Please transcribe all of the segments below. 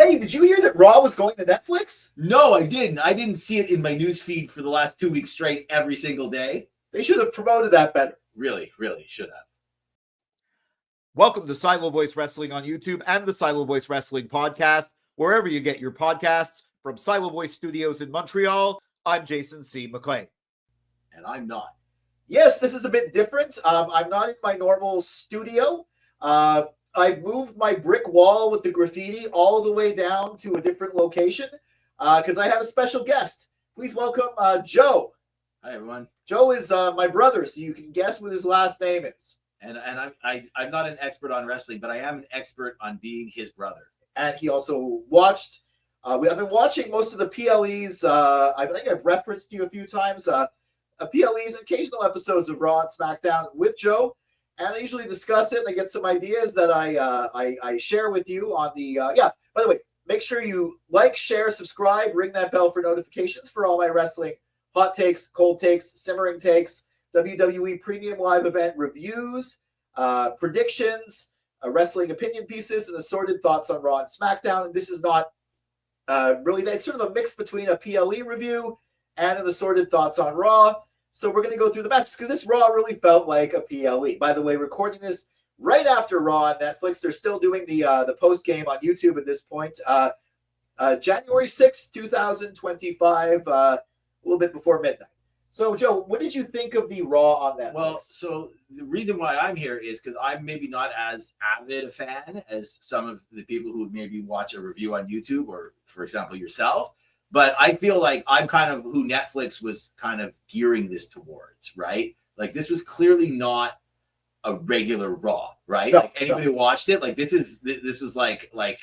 Hey, did you hear that Raw was going to Netflix? No, I didn't. I didn't see it in my news feed for the last 2 weeks straight every single day. They should have promoted that better. Really should have. Welcome to Silo Voice Wrestling on YouTube and the Silo Voice Wrestling podcast, wherever you get your podcasts. From Silo Voice Studios in Montreal, I'm Jason C. McLean. And I'm not. Yes, this is a bit different. I'm not in my normal studio. I've moved my brick wall with the graffiti all the way down to a different location because I have a special guest. Please welcome Joe. Hi, everyone. Joe is my brother, so you can guess what his last name is. And I'm not an expert on wrestling, but I am an expert on being his brother. And he also watched. I've been watching most of the PLEs. I think I've referenced you a few times. PLEs, occasional episodes of Raw and SmackDown with Joe, and I usually discuss it. And I get some ideas that I share with you on the. By the way, make sure you like, share, subscribe, ring that bell for notifications for all my wrestling hot takes, cold takes, simmering takes, WWE Premium Live Event reviews, predictions, wrestling opinion pieces, and assorted thoughts on Raw and SmackDown. And this is not really, it's sort of a mix between a PLE review and an assorted thoughts on Raw. So we're going to go through the matches because this Raw really felt like a PLE. By the way, recording this right after Raw on Netflix. They're still doing the post game on YouTube at this point. January 6th, 2025, a little bit before midnight. So, Joe, what did you think of the Raw on that? Well, so the reason why I'm here is because I'm maybe not as avid a fan as some of the people who would maybe watch a review on YouTube or, for example, yourself. But I feel like I'm kind of who Netflix was kind of gearing this towards, right? Like this was clearly not a regular Raw, right? No, like anybody who watched it, like this was like a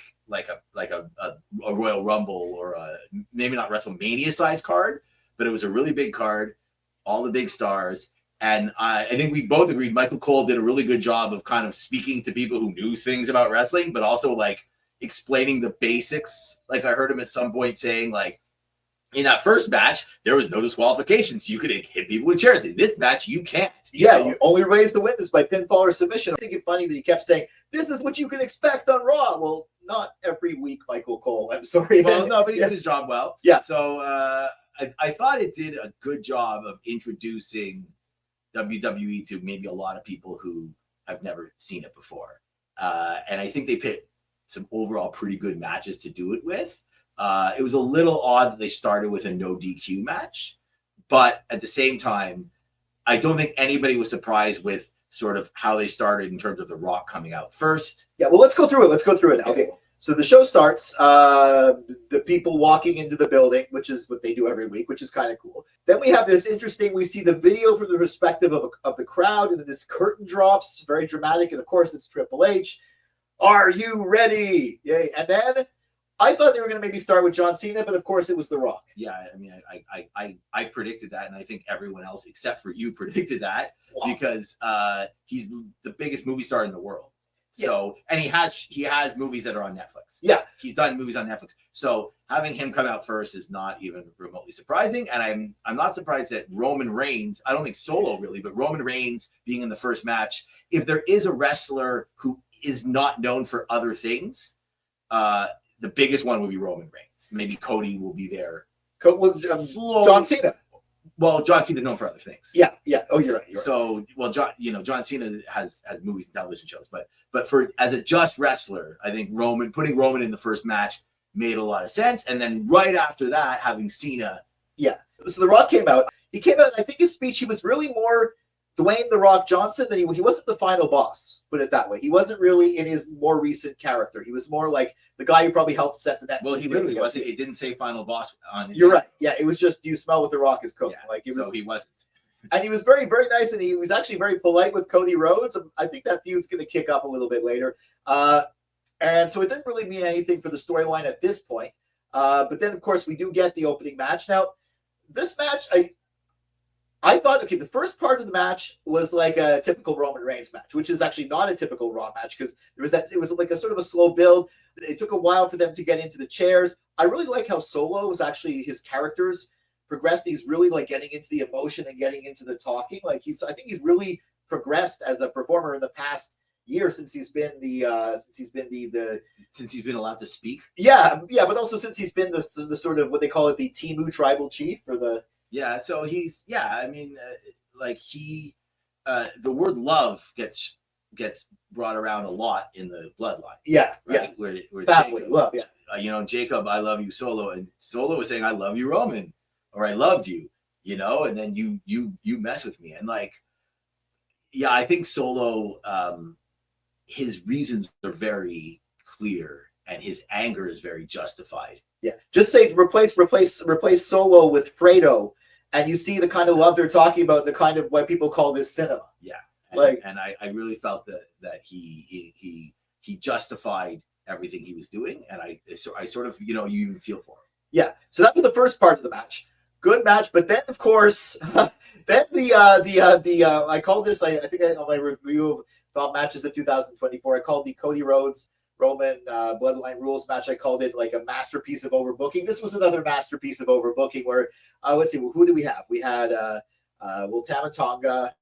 Royal Rumble or a maybe not WrestleMania size card, but it was a really big card, all the big stars. And I think we both agreed Michael Cole did a really good job of kind of speaking to people who knew things about wrestling, but also like explaining the basics. Like I heard him at some point saying like, in that first match, there was no disqualifications. You could hit people with chairs. In this match, you can't. You only raise the witness by pinfall or submission. I think it's funny that he kept saying, this is what you can expect on Raw. Well, not every week, Michael Cole. I'm sorry. Well, no, but he did his job well. Yeah. So I thought it did a good job of introducing WWE to maybe a lot of people who have never seen it before. And I think they picked some overall pretty good matches to do it with. It was a little odd that they started with a no DQ match, but at the same time, I don't think anybody was surprised with sort of how they started in terms of The Rock coming out first. Yeah, well, let's go through it. Okay, so the show starts, the people walking into the building, which is what they do every week, which is kind of cool. Then we have this interesting, we see the video from the perspective of the crowd, and then this curtain drops, very dramatic, and of course it's Triple H. Are you ready? Yay. And then I thought they were going to maybe start with John Cena, but of course it was The Rock. Yeah, I mean, I predicted that, and I think everyone else except for you predicted that. Wow. Because he's the biggest movie star in the world. Yeah. So, and he has movies that are on Netflix. Yeah, he's done movies on Netflix. So having him come out first is not even remotely surprising, and I'm not surprised that Roman Reigns. I don't think Solo really, but Roman Reigns being in the first match. If there is a wrestler who is not known for other things, the biggest one would be Roman Reigns. Maybe Cody will be there. John Cena. Well, John Cena's known for other things. Yeah. Oh, you're right. So, well, John Cena has movies and television shows, but for as a just wrestler, I think putting Roman in the first match made a lot of sense. And then right after that, having Cena. Yeah. So The Rock came out. He came out, and I think his speech, he was really more Dwayne "The Rock" Johnson than he wasn't the final boss, put it that way. He wasn't really in his more recent character. He was more like the guy who probably helped set the net. Well, he literally wasn't. It didn't say final boss on his You're right. Yeah, it was just, do you smell what The Rock is cooking? Yeah, so he wasn't. And he was very, very nice, and he was actually very polite with Cody Rhodes. I think that feud's going to kick up a little bit later. And so it didn't really mean anything for the storyline at this point. But then, of course, we do get the opening match. Now, this match, I thought, okay, the first part of the match was like a typical Roman Reigns match, which is actually not a typical Raw match because it was like a sort of a slow build. It took a while for them to get into the chairs. I really like how Solo was actually, his characters progressed. He's really like getting into the emotion and getting into the talking. I think he's really progressed as a performer in the past year since he's been the Since he's been allowed to speak. yeah, but also since he's been the sort of what they call it, the Timu tribal chief, or the So he's I mean, the word love gets brought around a lot in the bloodline. Yeah, right? Where family Jacob, love, Jacob, I love you, Solo, and Solo was saying I love you, Roman, or I loved you, and then you mess with me, and I think Solo, his reasons are very clear, and his anger is very justified. Yeah, just say replace Solo with Fredo, and you see the kind of love they're talking about, the kind of what people call this cinema. Yeah, and I really felt that he justified everything he was doing, and I sort of you even feel for him. Yeah, so that was the first part of the match. Good match, but then of course, then the I called this, I think on my review of top matches of 2024, I called the Cody Rhodes Roman Bloodline Rules match. I called it like a masterpiece of overbooking. This was another masterpiece of overbooking. Where let's see, who do we have? We had Tama Tonga,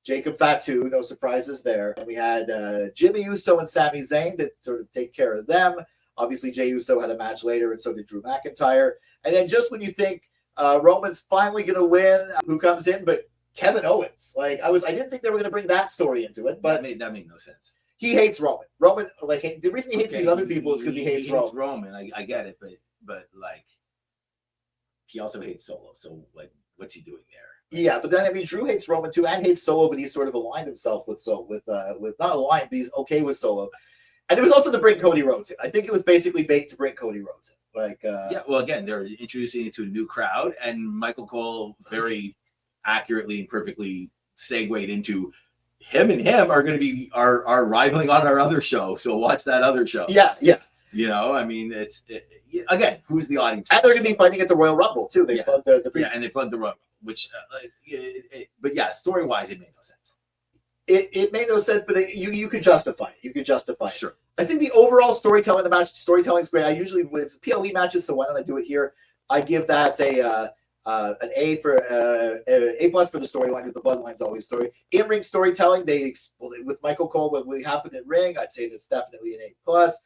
Jacob Fatu, no surprises there. And we had Jimmy Uso and Sami Zayn that sort of take care of them. Obviously, Jey Uso had a match later, and so did Drew McIntyre. And then just when you think Roman's finally going to win, who comes in? But Kevin Owens. I didn't think they were going to bring that story into it, but that made no sense. He hates Roman. The reason he hates these other people is because he hates Roman. Roman, I get it, but he also hates Solo. So what's he doing there? Yeah, but then Drew hates Roman too, and hates Solo, but he's sort of aligned himself with not aligned, but he's okay with Solo. And it was also to bring Cody Rhodes in. I think it was basically baked to bring Cody Rhodes in. Well, again, they're introducing it to a new crowd, and Michael Cole very accurately and perfectly segued into him are going to be are rivaling on our other show. So watch that other show. Yeah. I mean, again, who's the audience? And they're going to be fighting at the Royal Rumble too. They plugged and they plugged the Rumble, which, but story wise, it made no sense. It made no sense, but you could justify it. You could justify it. Sure. I think the overall storytelling of the match, storytelling is great. I usually with PLE matches, so why don't I do it here? I give that an A for A plus for the storyline, because the bloodline's always story. In-ring storytelling, with Michael Cole, what happened in ring, I'd say that's definitely an A plus.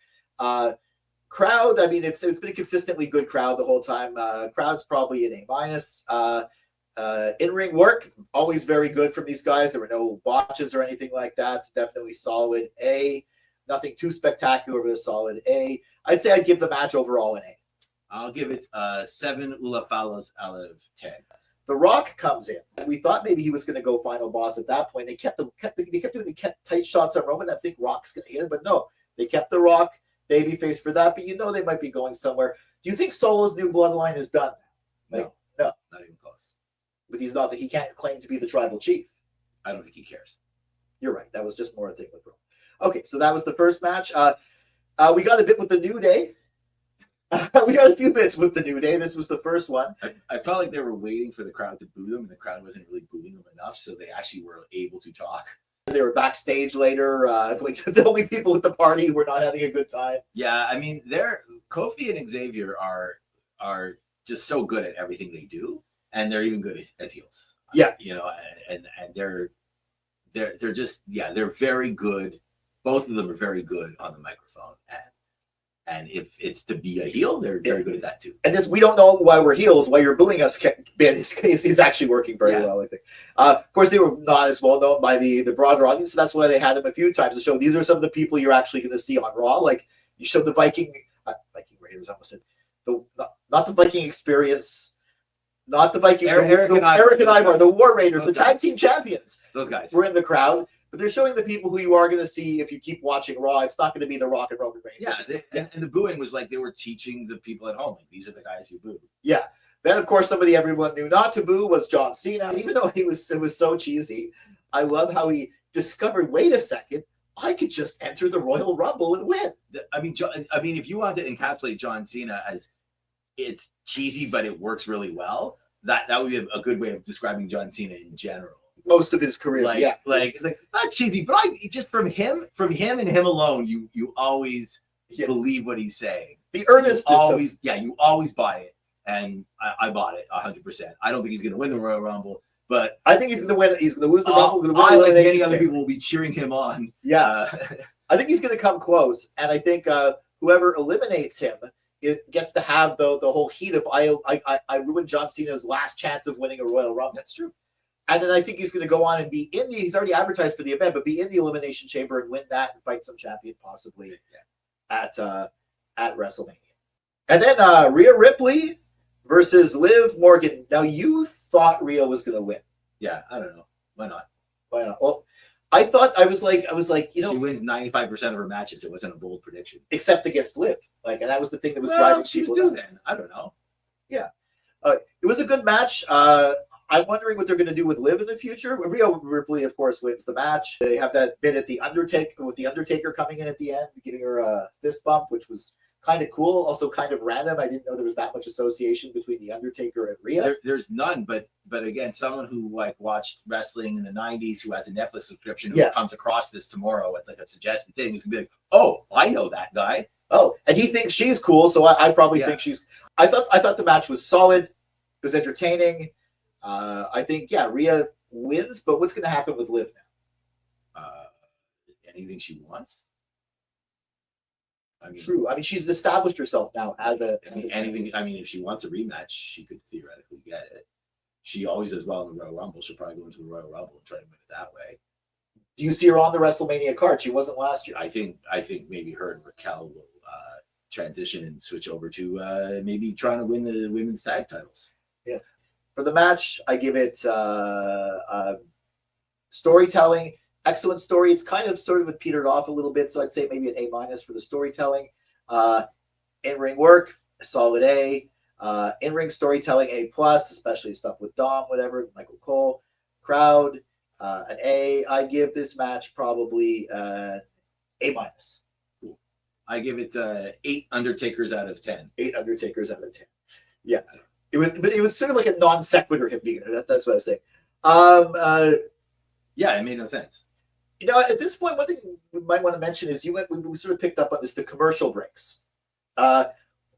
Crowd, I mean, it's been a consistently good crowd the whole time. Crowd's probably an A minus. In-ring work, always very good from these guys. There were no botches or anything like that. It's definitely solid A. Nothing too spectacular, but a solid A. I'd say I'd give the match overall an A. I'll give it 7 Ulafalas out of 10. The Rock comes in. We thought maybe he was going to go final boss at that point. They kept doing the tight shots on Roman. I think Rock's going to hit him, but no, they kept the Rock babyface for that. But they might be going somewhere. Do you think Solo's new bloodline is done? No, not even close. But he's not. He can't claim to be the tribal chief. I don't think he cares. You're right. That was just more a thing with Roman. Okay, so that was the first match. We got a bit with the New Day. We got a few bits with the New Day. This was the first one. I felt like they were waiting for the crowd to boo them, and the crowd wasn't really booing them enough, so they actually were able to talk. They were backstage later. The only people at the party who were not having a good time. Yeah, I mean, Kofi and Xavier are just so good at everything they do, and they're even good as heels. Yeah, and they're just they're very good. Both of them are very good on the microphone, and if it's to be a heel, they're very good at that too. And we don't know why we're heels. Why you're booing us, Ben, is actually working very well, I think. Of course, they were not as well known by the broader audience, so that's why they had them a few times to show these are some of the people you're actually going to see on Raw. Like you showed the Viking Raiders, I almost said not the Viking Experience, not the Viking Eric and Ivar, the War Raiders, the tag team champions. Those guys were in the crowd. But they're showing the people who you are going to see if you keep watching Raw. It's not going to be the Rock and Roman Reigns. And the booing was like they were teaching the people at home. Like, these are the guys you boo. Yeah. Then, of course, somebody everyone knew not to boo was John Cena. Even though it was so cheesy, I love how he discovered, wait a second, I could just enter the Royal Rumble and win. I mean, if you want to encapsulate John Cena as it's cheesy, but it works really well, that would be a good way of describing John Cena in general. Most of his career, it's like that's cheesy, but just from him and him alone, you always believe what he's saying. The earnestness, you always buy it, and I bought it 100%. I don't think he's going to win the Royal Rumble, But I think he's going to win. He's going to lose the Rumble. I, like many other people, will be cheering him on. Yeah, I think he's going to come close, and I think whoever eliminates him, it gets to have the whole heat of I ruined John Cena's last chance of winning a Royal Rumble. That's true. And then I think he's going to go on and be in the. He's already advertised for the event, but be in the Elimination Chamber and win that and fight some champion possibly at WrestleMania. And then Rhea Ripley versus Liv Morgan. Now you thought Rhea was going to win. Yeah, I don't know. Why not? Why not? Well, I thought I was like, you know, she wins 95% of her matches. It wasn't a bold prediction, except against Liv. Like, and that was the thing that was well, driving she was people. due then. I don't know. Yeah, it was a good match. I'm wondering what they're going to do with Liv in the future. Rhea Ripley, of course, wins the match. They have that bit at the Undertaker with the Undertaker coming in at the end, giving her a fist bump, which was kind of cool, also kind of random. I didn't know there was that much association between the Undertaker and Rhea. There's none, but again, someone who like watched wrestling in the 90s, who has a Netflix subscription, who comes across this tomorrow, it's like a suggested thing, is gonna be like, oh, I know that guy. Oh, and he thinks she's cool, so I probably think she's. I thought the match was solid. It was entertaining. I think Rhea wins, but what's going to happen with Liv now? Anything she wants. I mean, true. I mean, she's established herself now as anything. I mean, if she wants a rematch, she could theoretically get it. She always does well in the Royal Rumble. She'll probably go into the Royal Rumble and try to win it that way. Do you see her on the WrestleMania card? She wasn't last year. I think maybe her and Raquel will transition and switch over to maybe trying to win the women's tag titles. Yeah. For the match, I give it storytelling. Excellent story. It's kind of sort of petered off a little bit, so I'd say maybe an A- for the storytelling. In-ring work, solid A. In-ring storytelling, A+, especially stuff with Dom, whatever, Michael Cole. Crowd, an A. I give this match probably A-. Cool. I give it 8 Undertakers out of 10. 8 Undertakers out of 10. Yeah. It was sort of like a non sequitur him being there. That's what I was saying. Yeah, it made no sense. You know, at this point, one thing we might want to mention is we sort of picked up on this, the commercial breaks. I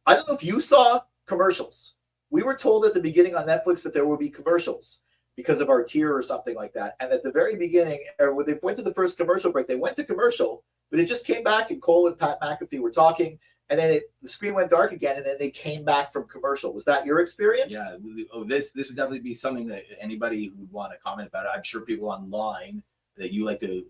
don't know if you saw commercials. We were told at the beginning on Netflix that there would be commercials because of our tier or something like that. And at the very beginning, or when they went to the first commercial break, they went to commercial, but it just came back and Cole and Pat McAfee were talking. And then the screen went dark again, and then they came back from commercial. Was that your experience? Yeah. This would definitely be something that anybody who would want to comment about it. I'm sure people online that you like to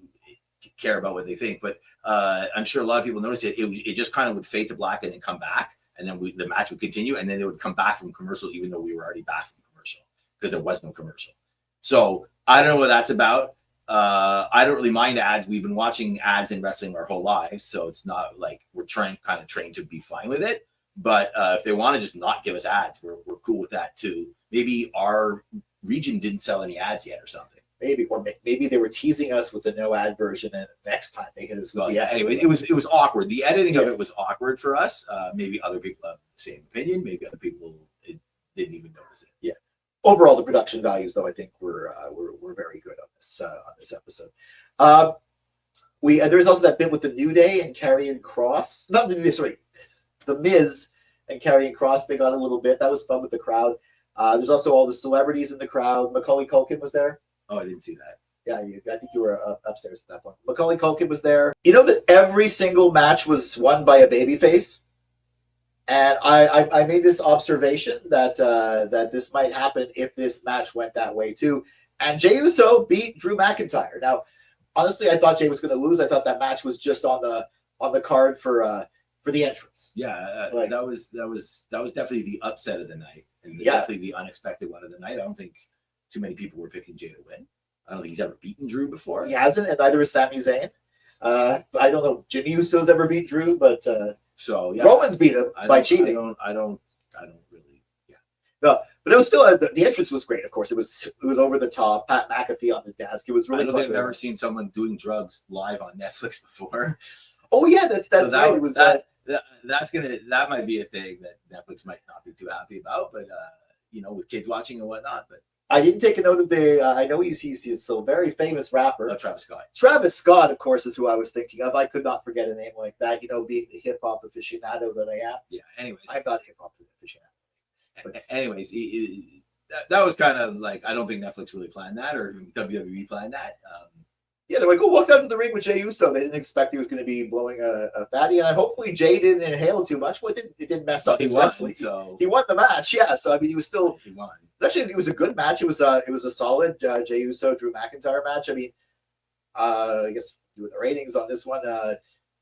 care about what they think, but I'm sure a lot of people notice it. It just kind of would fade to black and then come back, and then the match would continue, and then they would come back from commercial, even though we were already back from commercial because there was no commercial. So I don't know what that's about. I don't really mind ads. We've been watching ads in wrestling our whole lives, so it's not like we're trained to be fine with it. But if they want to just not give us ads, we're cool with that too. Maybe our region didn't sell any ads yet or something. Maybe they were teasing us with the no ad version, and next time they hit us with the ad. Anyway, it was awkward. The editing of it was awkward for us. Maybe other people have the same opinion. Maybe other people didn't even notice it. Yeah. Overall, the production values, though, I think were very good on this episode. There's also that bit with the New Day and Karrion Kross. Not the New Day, sorry, the Miz and Karrion Kross. They got a little bit. That was fun with the crowd. There's also all the celebrities in the crowd. Macaulay Culkin was there. Oh, I didn't see that. Yeah, I think you were upstairs at that point. Macaulay Culkin was there. You know that every single match was won by a babyface? And I made this observation that this might happen if this match went that way too. And Jey Uso beat Drew McIntyre. Now, honestly, I thought Jey was going to lose. I thought that match was just on the card for the entrance. Yeah, that was definitely the upset of the night, and definitely the unexpected one of the night. I don't think too many people were picking Jey to win. I don't think he's ever beaten Drew before. He hasn't, and neither has Sami Zayn. I don't know if Jimmy Uso's ever beat Drew, but Roman's beat him by cheating. I don't really. Yeah. No, but it was still the entrance was great. Of course, it was over the top. Pat McAfee on the desk. It was really. I don't think I've ever seen someone doing drugs live on Netflix before. Oh yeah, that's so right. It was that might be a thing that Netflix might not be too happy about, but with kids watching and whatnot. But I didn't take a note of I know he's a very famous rapper. Travis Scott. Travis Scott, of course, is who I was thinking of. I could not forget a name like that. Being the hip hop aficionado that I am. Yeah. Anyways, I'm not hip hop aficionado. Anyways, that was kind of like, I don't think Netflix really planned that or WWE planned that. Yeah, they were go walked out to the ring with Jey Uso. They didn't expect he was going to be blowing a fatty, and hopefully Jey didn't inhale too much. Well, it didn't mess up his wrestling. So he won the match. Yeah, so I mean, he was still. he won. Actually, it was a good match. It was a solid Jey Uso Drew McIntyre match. I mean, I guess doing the ratings on this one.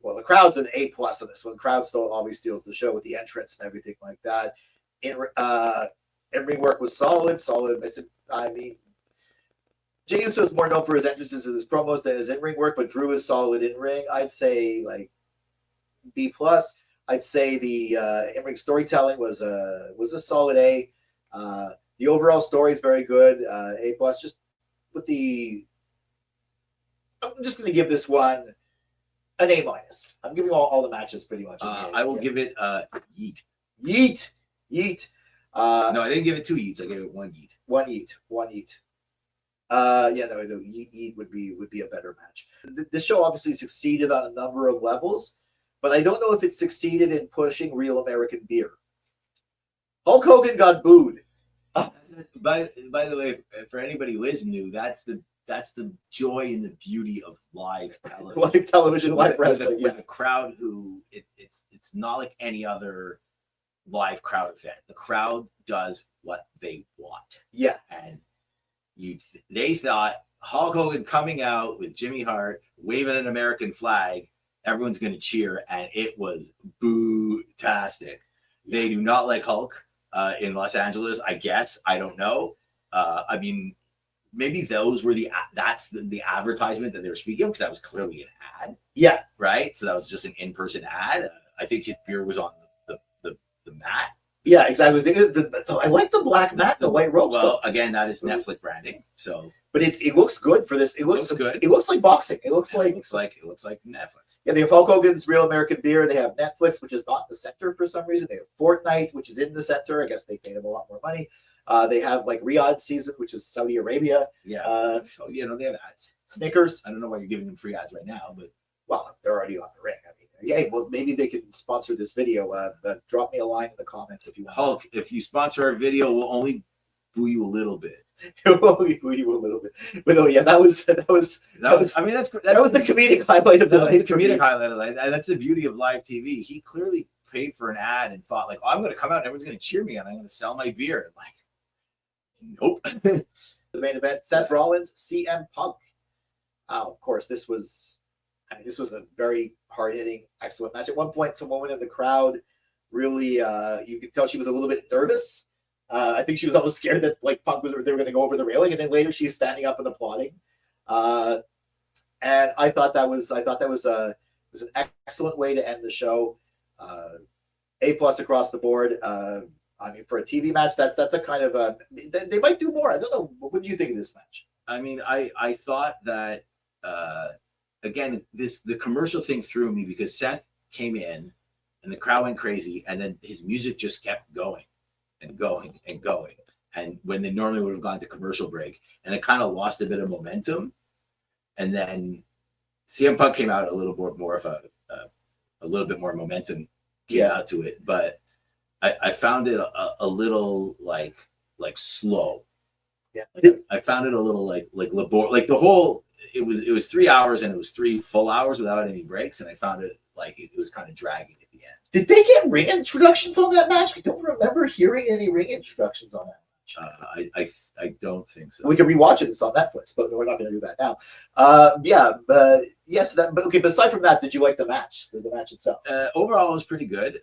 Well, the crowd's an A+ on this one. The crowd still always steals the show with the entrance and everything like that. In-ring work was solid. I mean, Jey Uso is more known for his entrances and his promos than his in-ring work, but Drew is solid in-ring. I'd say like B+. I'd say the in-ring storytelling was a solid A. The overall story is very good. A+. Just with the, I'm just going to give this one an A-. I'm giving all the matches pretty much. I will give it yeet. Yeet. No, I didn't give it 2 yeets. I gave it 1 yeet. One yeet. Yeet would be a better match. This show obviously succeeded on a number of levels, but I don't know if it succeeded in pushing real American beer. Hulk Hogan got booed. By the way, for anybody who is new, that's the joy and the beauty of live television. Live wrestling. With a crowd who it's not like any other live crowd event. The crowd does what they want. Yeah, and they thought Hulk Hogan coming out with Jimmy Hart waving an American flag, everyone's going to cheer, and it was boo-tastic. They do not like Hulk in Los Angeles, I guess. I don't know. I mean, maybe those were that's the advertisement that they were speaking of, because that was clearly an ad. Yeah. Right? So that was just an in-person ad. I think his beer was on the mat. Yeah, exactly. I like the black mat, the white ropes. Well, again, that is Netflix branding. So, but it looks good for this. It looks good. It looks like boxing. It looks like Netflix. Yeah, they have Hulk Hogan's Real American Beer. They have Netflix, which is not in the center for some reason. They have Fortnite, which is in the center. I guess they paid him a lot more money. They have like Riyadh season, which is Saudi Arabia. Yeah. So they have ads. Snickers. I don't know why you're giving them free ads right now, but well, they're already on the ring. I mean, yeah, well, maybe they can sponsor this video. Drop me a line in the comments if you want. Hulk, if you sponsor our video, we'll only boo you a little bit. We'll only boo you a little bit. But no, yeah, that was. I mean, that was the comedic highlight of the night. The comedic highlight of the night. That's the beauty of live TV. He clearly paid for an ad and thought like, oh, I'm going to come out and everyone's going to cheer me and I'm going to sell my beer. And like, nope. The main event: Seth Rollins, CM Punk. Of course, this was a very hard-hitting, excellent match. At one point, some woman in the crowd really, you could tell she was a little bit nervous. I think she was almost scared that like Punk they were going to go over the railing, and then later she's standing up and applauding. And I thought that was an excellent way to end the show. A+ across the board. I mean, for a TV match, that's a kind of they might do more. I don't know. What do you think of this match? I mean, I thought that. Again, the commercial thing threw me because Seth came in and the crowd went crazy, and then his music just kept going and going and going. And when they normally would have gone to commercial break, and it kind of lost a bit of momentum. And then CM Punk came out a little more of a little bit more momentum came out to it, but I found it a little like slow. Yeah, I found it a little like labor, like the whole. It was 3 hours and it was 3 full hours without any breaks, and I found it like it was kind of dragging at the end. Did they get ring introductions on that match? I don't remember hearing any ring introductions on that match. I don't think so. We can rewatch it. It's on Netflix, but we're not going to do that now. Yes. But okay. But aside from that, did you like the match? The match itself? Overall, it was pretty good.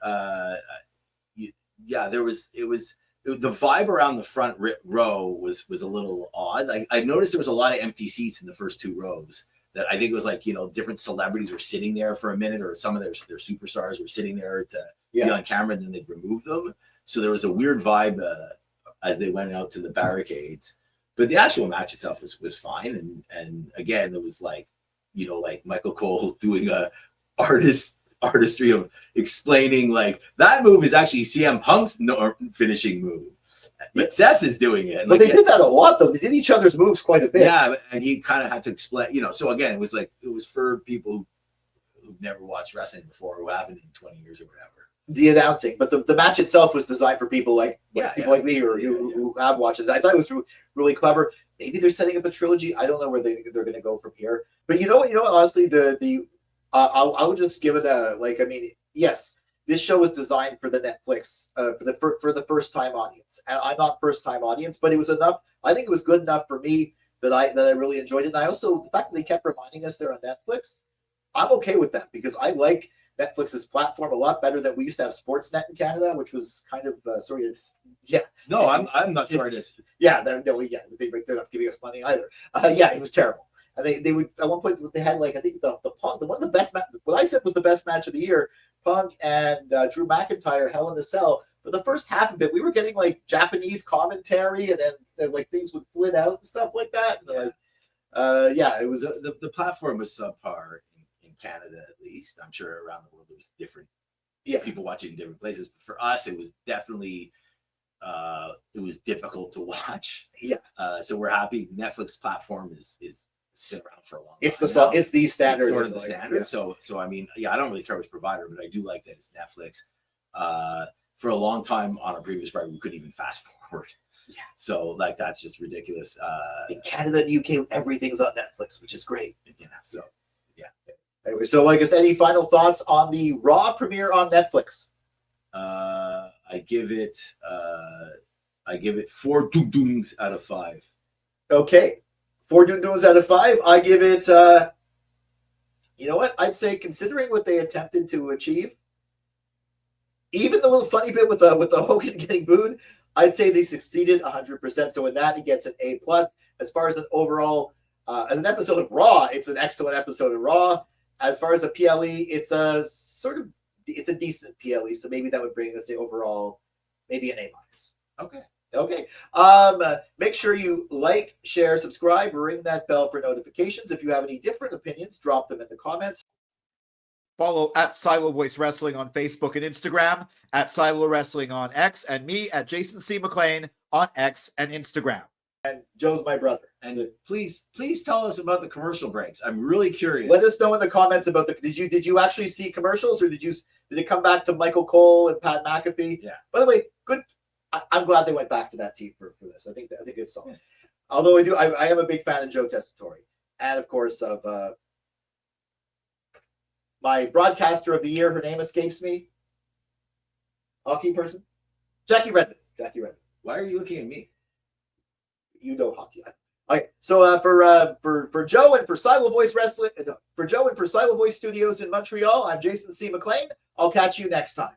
The vibe around the front row was a little odd. I noticed there was a lot of empty seats in the first 2 rows. That I think it was like, different celebrities were sitting there for a minute, or some of their superstars were sitting there to be on camera, and then they'd remove them. So there was a weird vibe as they went out to the barricades. But the actual match itself was fine. And again, it was like Michael Cole doing a artistry of explaining like that move is actually CM Punk's finishing move, but Seth is doing it. But they did that a lot, though. They did each other's moves quite a bit. Yeah, and he kind of had to explain, So again, it was for people who've never watched wrestling before, who haven't in 20 years or whatever. the announcing, but the match itself was designed for people like like me or who have watched it. I thought it was really clever. Maybe they're setting up a trilogy. I don't know where they're going to go from here. But you know what? Honestly, I would just give it a like. I mean, yes, this show was designed for the Netflix for the first time audience. And I'm not first time audience, but it was enough. I think it was good enough for me that I really enjoyed it. And I also, the fact that they kept reminding us they're on Netflix, I'm okay with that because I like Netflix's platform a lot better than we used to have Sportsnet in Canada, which was kind of No, I'm not sorry to. Yeah, they're not giving us money either. It was terrible. And they would at one point they had like I think the one of the best what I said was the best match of the year. Punk and Drew McIntyre, Hell in a Cell. For the first half of it, we were getting like Japanese commentary, and then like things would flit out and stuff like that. And, it was the platform was subpar in Canada, at least. I'm sure around the world it was different. People watching in different places. But for us, it was definitely it was difficult to watch. So we're happy. Netflix platform is been around for a long time. It's the standard. It's sort of the standard. So I mean, I don't really care which provider, but I do like that it's Netflix. For a long time on a previous provider, we couldn't even fast forward. So like that's just ridiculous. In Canada and UK, everything's on Netflix, which is great. So Anyway, so like I said, any final thoughts on the Raw premiere on Netflix? I give it 4 doom-dooms out of 5. Okay. 4 doom-dooms out of 5. I give it, you know what? I'd say considering what they attempted to achieve, even the little funny bit with the Hogan getting booed, I'd say they succeeded 100%. So in that, it gets an A+. As far as an overall, as an episode of Raw, it's an excellent episode of Raw. As far as a PLE, it's a decent PLE. So maybe that would bring us overall, maybe an A-. Okay. Make sure you like, share, subscribe, ring that bell for notifications. If you have any different opinions, drop them in the comments. Follow at Silo Voice Wrestling on Facebook and Instagram, at Silo Wrestling on X, and me at Jason C. McLean on X and Instagram. And Joe's my brother. And please tell us about the commercial breaks. I'm really curious. Let us know in the comments about did you actually see commercials, or did it come back to Michael Cole and Pat McAfee? Yeah. By the way, good. I'm glad they went back to that team for this. I think it's solid. Although I am a big fan of Joe Tessitore, and of course of my broadcaster of the year. Her name escapes me. Hockey person, Jackie Redmond. Why are you looking at me? You know hockey. Okay, so for Joe and for Silo Voice Wrestling, for Joe and for Silo Voice Studios in Montreal, I'm Jason C. McLean. I'll catch you next time.